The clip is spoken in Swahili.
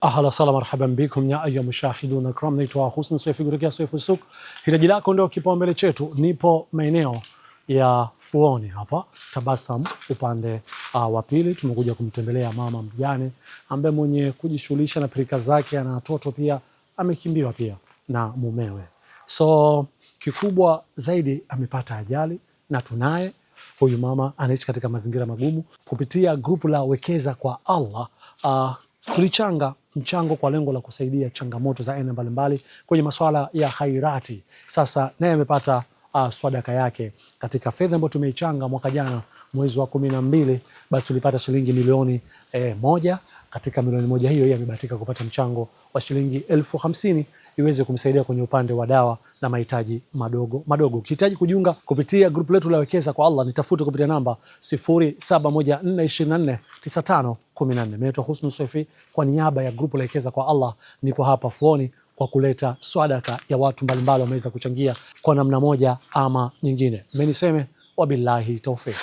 Ahla sala marhaban bikum ya ayya mushahiduna kram, naitwa Husnu Saifi kutokea Saifu Suk. Hitaji lako ndio kipaumbele chetu. Nipo maeneo ya Fuoni hapa Tabasam upande wa pili. Tumekuja kumtembelea mama mjane ambaye mwenye kujishughulisha na pilika zake, ana watoto pia, amekimbiwa pia na mumewe. So kikubwa zaidi amepata ajali na tunaye huyu mama anaishi katika mazingira magumu. Kupitia grupu la Wekeza kwa Allah tulichanga mchango kwa lengo la kusaidia changamoto za aina mbalimbali kwenye masuala ya khairati. Sasa naye amepata swadaka yake katika fedha ambayo tumeichanga mwaka jana mwezi wa 12, basi tulipata shilingi milioni moja. Katika milioni moja hiyo yeye amebahatika kupata mchango wa shilingi 50,000 iweze kumsaidia kwenye upande wa dawa na mahitaji madogo madogo. Ukihitaji kujiunga kupitia grupu letu la Wekeza kwa Allah, nitafute kupitia namba 0714249514. Mimi naitwa Husnu Saifi, kwa niaba ya grupu la Wekeza kwa Allah nipo hapa Fuoni kwa kuleta swadaka ya watu mbalimbali wameweza kuchangia kwa namna moja ama nyingine. Mimi niseme wabillahi tawfik.